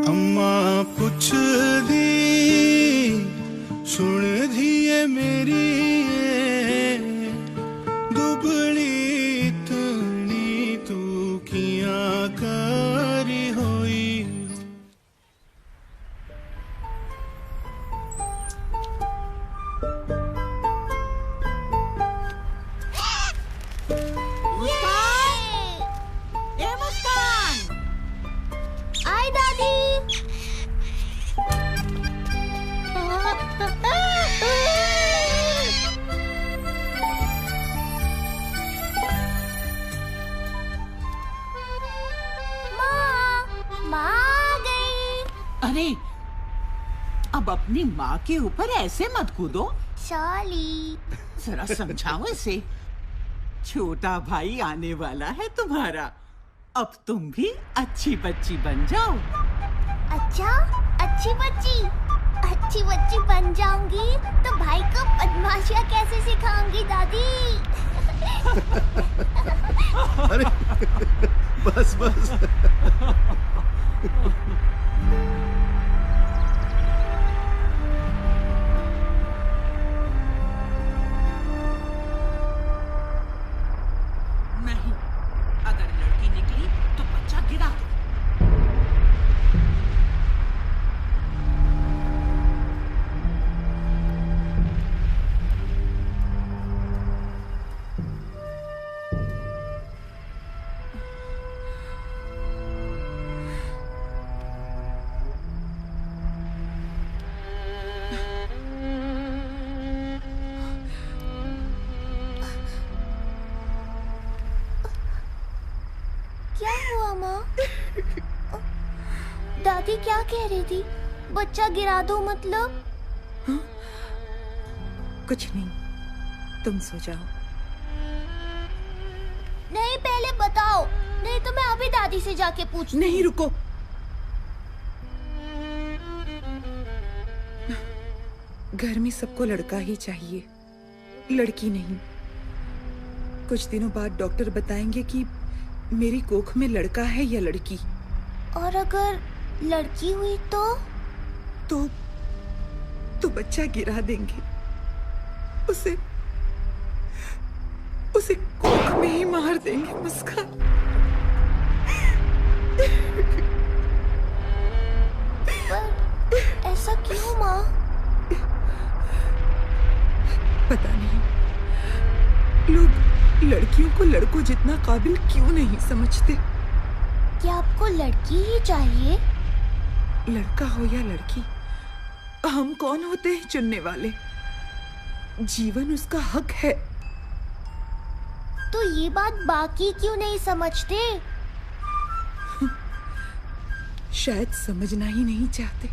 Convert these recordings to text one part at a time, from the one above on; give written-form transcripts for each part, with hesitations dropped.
अम्मा पुछदी सुन धीए मेरी दुबली इतनी तू किया करी होई। आई दादी। माँ आ गई। अरे अब अपनी माँ के ऊपर ऐसे मत कूदो। सॉरी। जरा समझाओ इसे। छोटा भाई आने वाला है तुम्हारा। अब तुम भी अच्छी बच्ची बन जाओ। अच्छा, अच्छी बच्ची बन जाऊंगी तो भाई को बदमाशियाँ कैसे सिखाऊंगी दादी? अरे बस बस। नहीं, अगर लड़की निकली तो बच्चा गिरा दो। क्या हुआ माँ? दादी क्या कह रही थी? बच्चा गिरा दो मतलब? कुछ नहीं, तुम सो जाओ। नहीं, पहले बताओ, नहीं तो मैं अभी दादी से जाके पूछती। नहीं, रुको। घर में सबको लड़का ही चाहिए, लड़की नहीं। कुछ दिनों बाद डॉक्टर बताएंगे कि मेरी कोख में लड़का है या लड़की। और अगर लड़की हुई तो बच्चा गिरा देंगे। उसे कोख में ही मार देंगे। मुस्कान, पर ऐसा क्यों माँ? पता नहीं, लोग लड़कियों को लड़कों जितना काबिल क्यों नहीं समझते। क्या आपको लड़की ही चाहिए? लड़का हो या लड़की, हम कौन होते हैं चुनने वाले? जीवन उसका हक है। तो ये बात बाकी क्यों नहीं समझते? शायद समझना ही नहीं चाहते।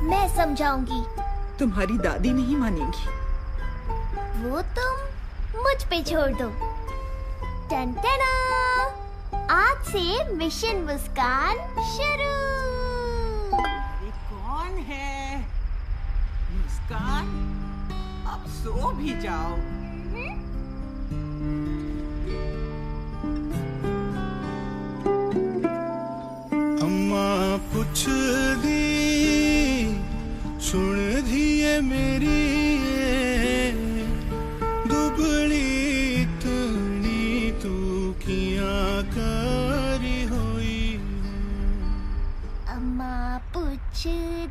मैं समझाऊंगी। तुम्हारी दादी नहीं मानेगी। वो तुम मुझ पे छोड़ दो। टन टना! आज से मिशन मुस्कान शुरू। ये कौन है? मुस्कान, अब सो भी जाओ। अम्मा पुछदी सुन धीए मेरी दुबली इतनी तू किया करी होई। अम्मा पूछ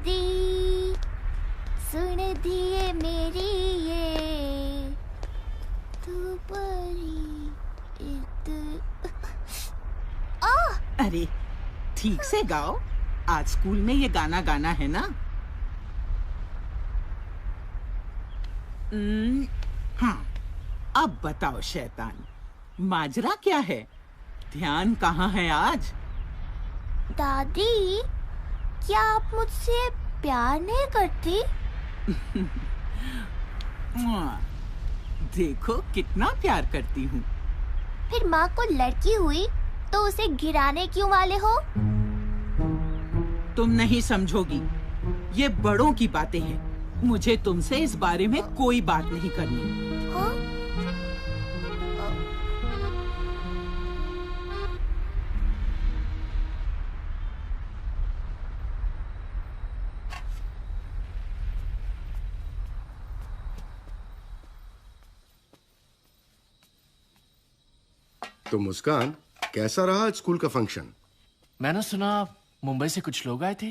दी सुन दिए मेरी ये तू बड़ी अरे ठीक से गाओ, आज स्कूल में ये गाना गाना है ना। हाँ, अब बताओ शैतान, माजरा क्या है? ध्यान कहाँ है आज? दादी, क्या आप मुझसे प्यार नहीं करती? देखो कितना प्यार करती हूँ। फिर माँ को लड़की हुई तो उसे गिराने क्यों वाले हो? तुम नहीं समझोगी, ये बड़ों की बातें हैं। मुझे तुमसे इस बारे में कोई बात नहीं करनी। हाँ? तो मुस्कान, कैसा रहा आज स्कूल का फंक्शन? मैंने सुना मुंबई से कुछ लोग आए थे।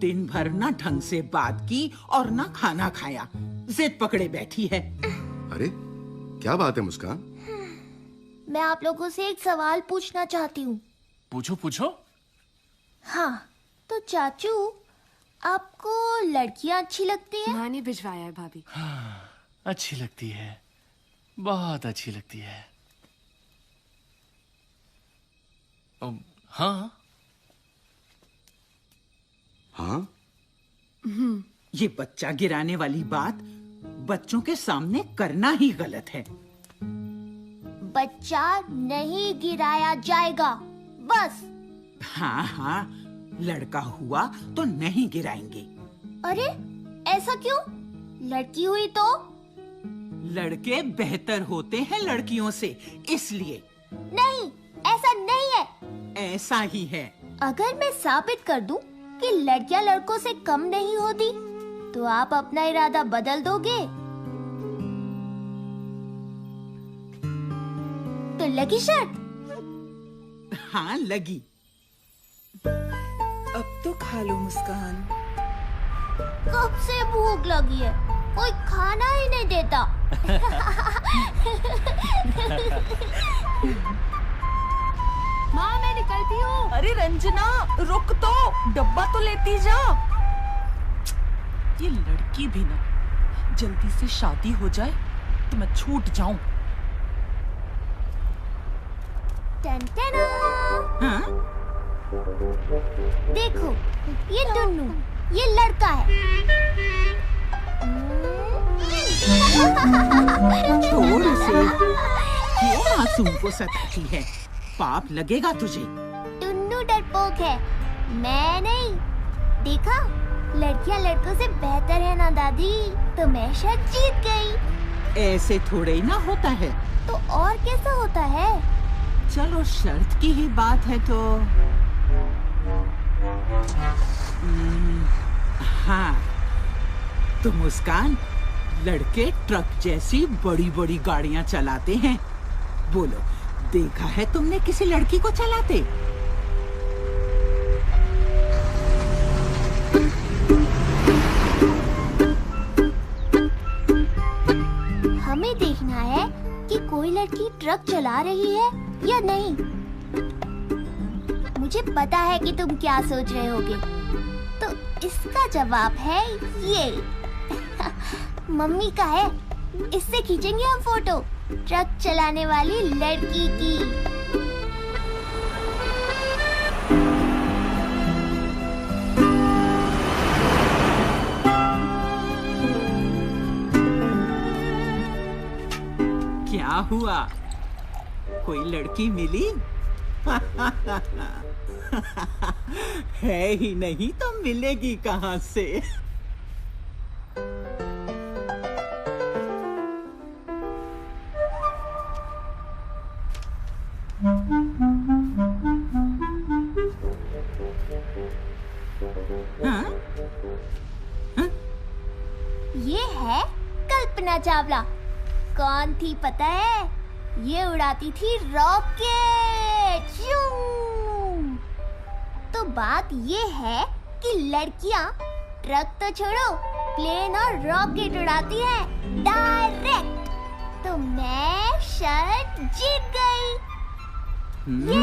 दिन भर ना ढंग से बात की और ना खाना खाया, जिद पकड़े बैठी है। अरे क्या बात है मुस्कान? मैं आप लोगों से एक सवाल पूछना चाहती हूँ। पूछो पूछो। हाँ, तो चाचू, आपको लड़कियाँ अच्छी लगती हैं? माँ ने भिजवाया है भाभी। अच्छी लगती है, बहुत अच्छी लगती है। हाँ हाँ? ये बच्चा गिराने वाली बात बच्चों के सामने करना ही गलत है। बच्चा नहीं गिराया जाएगा, बस। हाँ हाँ, लड़का हुआ तो नहीं गिराएंगे। अरे ऐसा क्यों? लड़की हुई तो? लड़के बेहतर होते हैं लड़कियों से, इसलिए। नहीं, ऐसा नहीं है। ऐसा ही है। अगर मैं साबित कर दूं कि लड़कियां लड़कों से कम नहीं होती, तो आप अपना इरादा बदल दोगे? तो लगी शर्त? हाँ लगी। अब तो खा लो मुस्कान। कब से भूख लगी है, कोई खाना ही नहीं देता। माँ मैं निकलती हूँ। अरे रंजना रुक तो, डब्बा तो लेती जा। ये लड़की भी ना, जल्दी से शादी हो जाए तो मैं छूट जाऊं। टन टन। हाँ? देखो, ये टुन्नू, ये लड़का है। छोड़ उसे, क्यों मासूम को सताती है? पाप लगेगा तुझे। टुन्नू डरपोक है, मैं नहीं। देखा, लड़कियां लड़कों से बेहतर है ना दादी, तो मैं शायद जीत गई। ऐसे थोड़े ही ना होता है। तो और कैसा होता है? चलो शर्त की ही बात है तो हाँ, तो मुस्कान, लड़के ट्रक जैसी बड़ी बड़ी गाड़ियां चलाते हैं। बोलो, देखा है तुमने किसी लड़की को चलाते? हमें देखना है कि कोई लड़की ट्रक चला रही है या नहीं। मुझे पता है कि तुम क्या सोच रहे होगे, तो इसका जवाब है ये। मम्मी का है, इससे खींचेंगे हम फोटो, ट्रक चलाने वाली लड़की की। क्या हुआ, कोई लड़की मिली? है ही नहीं तो मिलेगी कहाँ से? हाँ? हाँ? ये है कल्पना चावला। कौन थी पता है? ये उड़ाती थी रॉकेट। श्यूं! तो बात ये है कि लड़कियां ट्रक तो छोड़ो, प्लेन और रॉकेट उड़ाती हैं डायरेक्ट। तो मैं शर्त जीत गई। ये!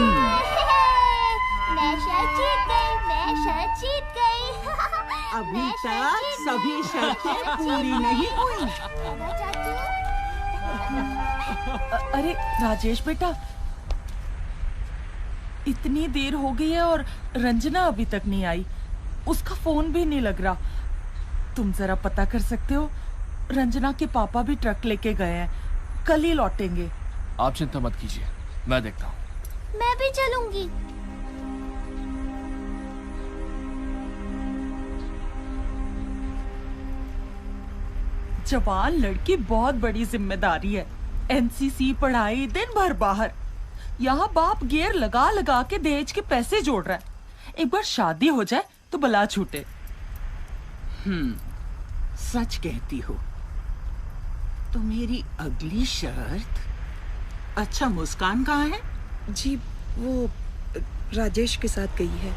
मैं शर्त जीत गई, मैं शर्त जीत गई। अभी मैं तक शर्त जीत सभी गई। शर्तें पूरी नहीं हुई। है ना चाचू? अरे राजेश बेटा, इतनी देर हो गई है और रंजना अभी तक नहीं आई। उसका फोन भी नहीं लग रहा। तुम जरा पता कर सकते हो? रंजना के पापा भी ट्रक लेके गए हैं, कल ही लौटेंगे। आप चिंता मत कीजिए, मैं देखता हूँ। मैं भी चलूंगी। जवान लड़की, बहुत बड़ी जिम्मेदारी है। एनसीसी, पढ़ाई, दिन भर बाहर। यहाँ बाप गियर लगा लगा के दहेज के पैसे जोड़ रहा है। एक बार शादी हो जाए तो बला छूटे। सच कहती हो। तो मेरी अगली शर्त अच्छा, मुस्कान कहाँ है? जी वो राजेश के साथ गई है।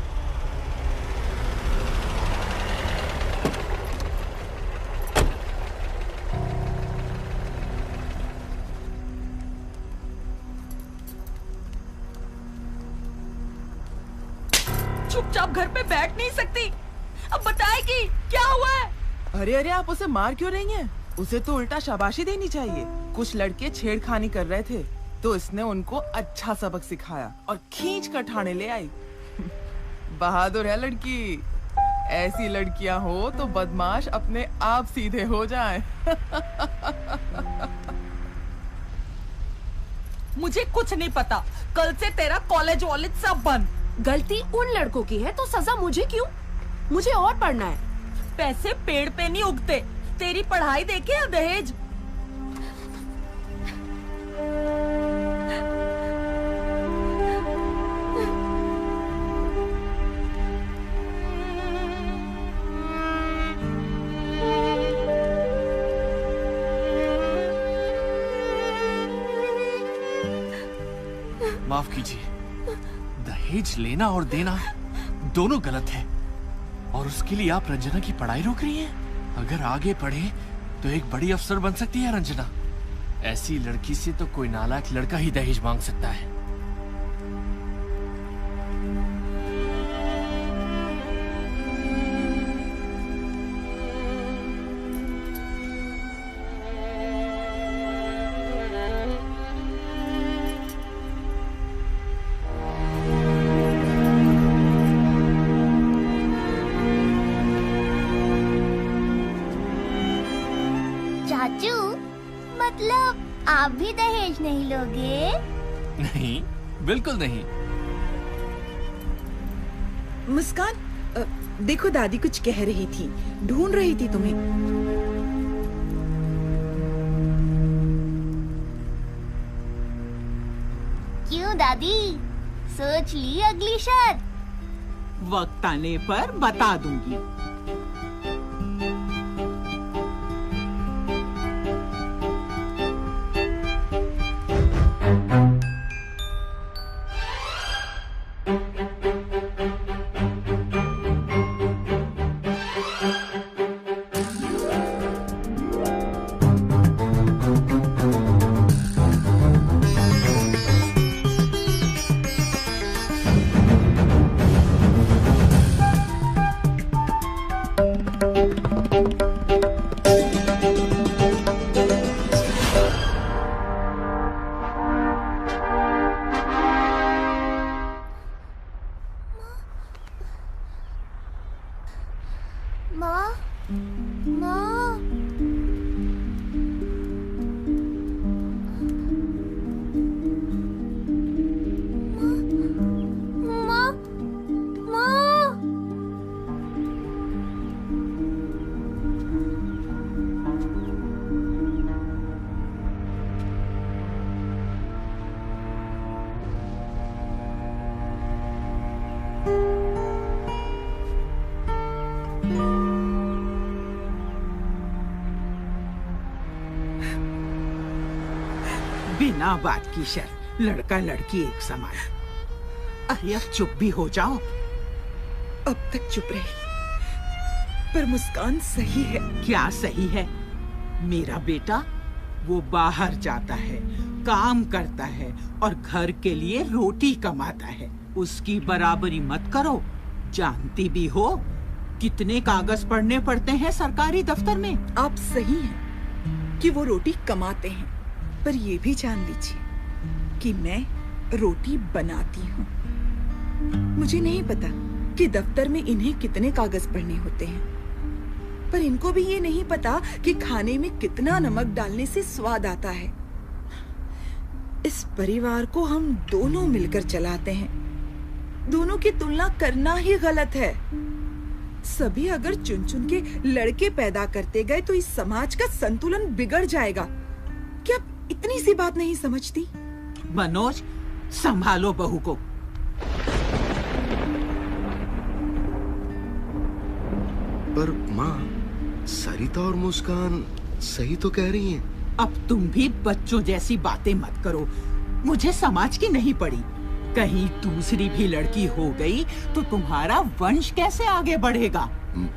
चुपचाप घर पे बैठ नहीं सकती? अब बताएगी क्या हुआ है? अरे अरे, आप उसे मार क्यों रही हैं? उसे तो उल्टा शाबाशी देनी चाहिए। कुछ लड़के छेड़खानी कर रहे थे तो इसने उनको अच्छा सबक सिखाया और खींच कर ठाणे ले आई। बहादुर है लड़की। ऐसी लड़कियां हो तो बदमाश अपने आप सीधे हो जाएं। मुझे कुछ नहीं पता। कल से तेरा कॉलेज वॉलेज सब बंद। गलती उन लड़कों की है तो सजा मुझे क्यों? मुझे और पढ़ना है। पैसे पेड़ पे नहीं उगते। तेरी पढ़ाई देखे या दहेज? माफ कीजिए, दहेज लेना और देना दोनों गलत है, और उसके लिए आप रंजना की पढ़ाई रोक रही हैं? अगर आगे पढ़े तो एक बड़ी अफसर बन सकती है रंजना। ऐसी लड़की से तो कोई नालायक लड़का ही दहेज मांग सकता है। चाचू, मतलब आप भी दहेज नहीं लोगे? नहीं, बिल्कुल नहीं। मुस्कान, देखो दादी कुछ कह रही थी, ढूंढ रही थी तुम्हें। क्यों दादी, सोच ली अगली शर्त? वक्त आने पर बता दूंगी। माँ, माँ, माँ, माँ। बिना बात की शर्त, लड़का लड़की एक समान। अरे अब चुप भी हो जाओ। अब तक चुप रही, पर मुस्कान सही है। क्या सही है? मेरा बेटा वो बाहर जाता है, काम करता है और घर के लिए रोटी कमाता है। उसकी बराबरी मत करो। जानती भी हो कितने कागज पढ़ने पड़ते हैं सरकारी दफ्तर में। आप सही हैं कि वो रोटी कमाते हैं, पर ये भी जान लीजिए कि मैं रोटी बनाती हूँ। मुझे नहीं पता कि दफ्तर में इन्हें कितने कागज पढ़ने होते हैं, पर इनको भी ये नहीं पता कि खाने में कितना नमक डालने से स्वाद आता है। इस परिवार को हम दोनों मिलकर चलाते हैं। दोनों की तुलना करना ही गलत है। सभी अगर चुन चुन के लड़के पैदा करते गए तो इस समाज का संतुलन बिगड़ जाएगा। क्या इतनी सी बात नहीं समझती? मनोज, संभालो बहू को। पर माँ, सरिता और मुस्कान सही तो कह रही हैं। अब तुम भी बच्चों जैसी बातें मत करो। मुझे समाज की नहीं पड़ी। कहीं दूसरी भी लड़की हो गई तो तुम्हारा वंश कैसे आगे बढ़ेगा?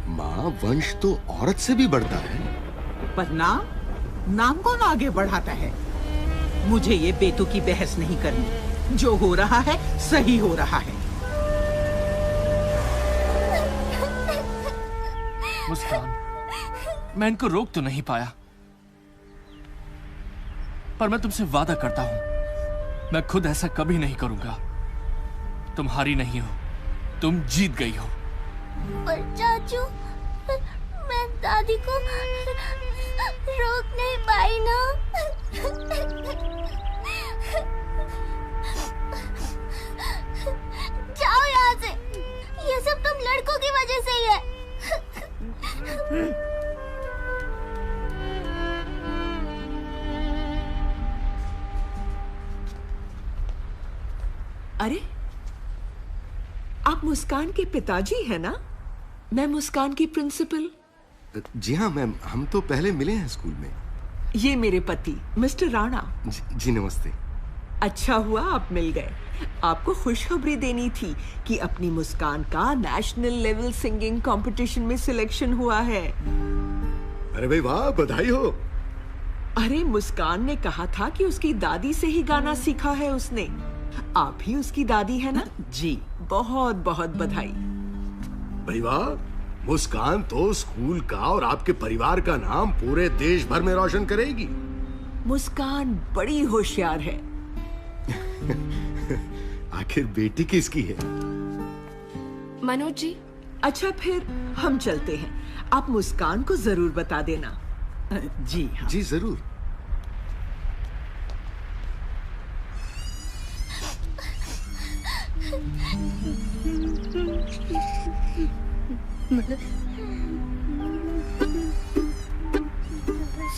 माँ, वंश तो औरत से भी बढ़ता है। पर नाम कौन आगे बढ़ाता है? मुझे ये बेतुकी बहस नहीं करनी। जो हो रहा है सही हो रहा है। मुस्कान, मैं इनको रोक तो नहीं पाया, पर मैं तुमसे वादा करता हूं मैं खुद ऐसा कभी नहीं करूंगा। तुम हारी नहीं हो, तुम जीत गई हो। पर चाचू, मैं दादी को रोक नहीं पाई ना। जाओ यहाँ से, ये सब तुम लड़कों की वजह से ही है। अरे, आप मुस्कान के पिताजी हैं ना? मैं मुस्कान की प्रिंसिपल। जी हाँ मैम, हम तो पहले मिले हैं स्कूल में। ये मेरे पति मिस्टर राणा। जी नमस्ते। अच्छा हुआ आप मिल गए। आपको खुशखबरी देनी थी कि अपनी मुस्कान का नेशनल लेवल सिंगिंग कंपटीशन में सिलेक्शन हुआ है। अरे भाई वाह, बधाई हो। अरे, मुस्कान ने कहा था कि उसकी दादी से ही गाना सीखा है उसने। आप ही उसकी दादी है ना? जी। बहुत बहुत बधाई। भाई वाह, मुस्कान तो स्कूल का और आपके परिवार का नाम पूरे देश भर में रोशन करेगी। मुस्कान बड़ी होशियार है। आखिर बेटी किसकी है? मनोज जी। अच्छा, फिर हम चलते हैं। आप मुस्कान को जरूर बता देना। जी हाँ। जी जरूर।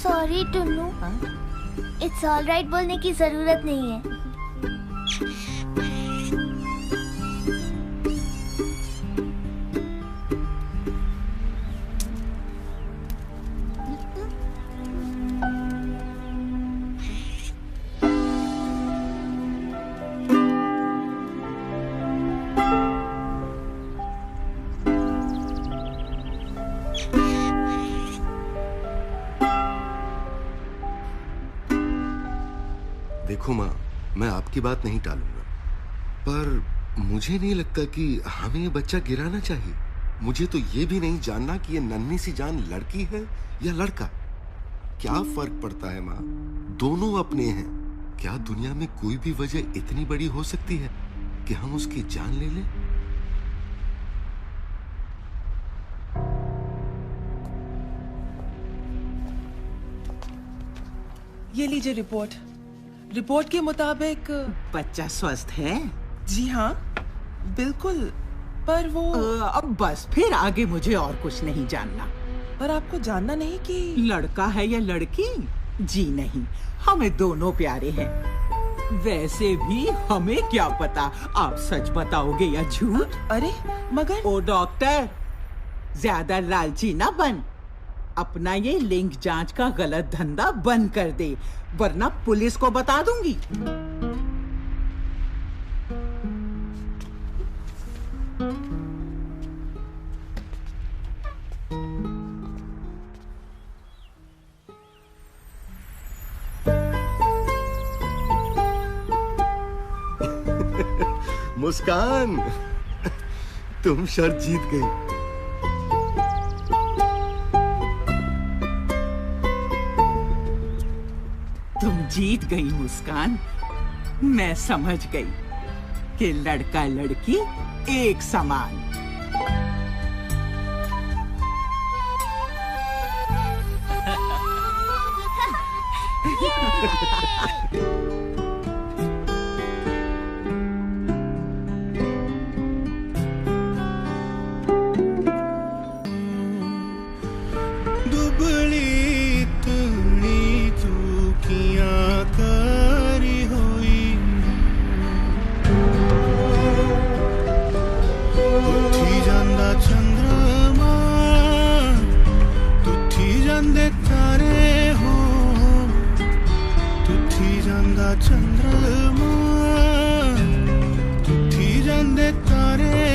Sorry Tunnu, it's all right बोलने की जरूरत नहीं है। देखो माँ, मैं आपकी बात नहीं टालूंगा, पर मुझे नहीं लगता कि हमें ये बच्चा गिराना चाहिए। मुझे तो ये भी नहीं जानना कि ये नन्ही सी जान लड़की है या लड़का। क्या फर्क पड़ता है माँ, दोनों अपने हैं। क्या दुनिया में कोई भी वजह इतनी बड़ी हो सकती है कि हम उसकी जान ले लें? ये लीजिए रिपोर्ट। रिपोर्ट के मुताबिक बच्चा स्वस्थ है। जी हाँ, बिल्कुल। पर वो अब बस, फिर आगे मुझे और कुछ नहीं जानना। पर आपको जानना नहीं कि लड़का है या लड़की? जी नहीं, हमें दोनों प्यारे हैं। वैसे भी हमें क्या पता आप सच बताओगे या झूठ। अरे मगर ओ डॉक्टर, ज्यादा लालची ना बन। अपना ये लिंग जांच का गलत धंधा बंद कर दे, वरना पुलिस को बता दूंगी। मुस्कान, तुम शर्त जीत गई। तुम जीत गई मुस्कान। मैं समझ गई कि लड़का लड़की एक समान। दुबली इतनी चूकियां करी हुई, उठी जांदा चंद्रमा, तुठी जांदे तारे हो, तुठी जांदा चंद्रमा तुथी जांदे तारे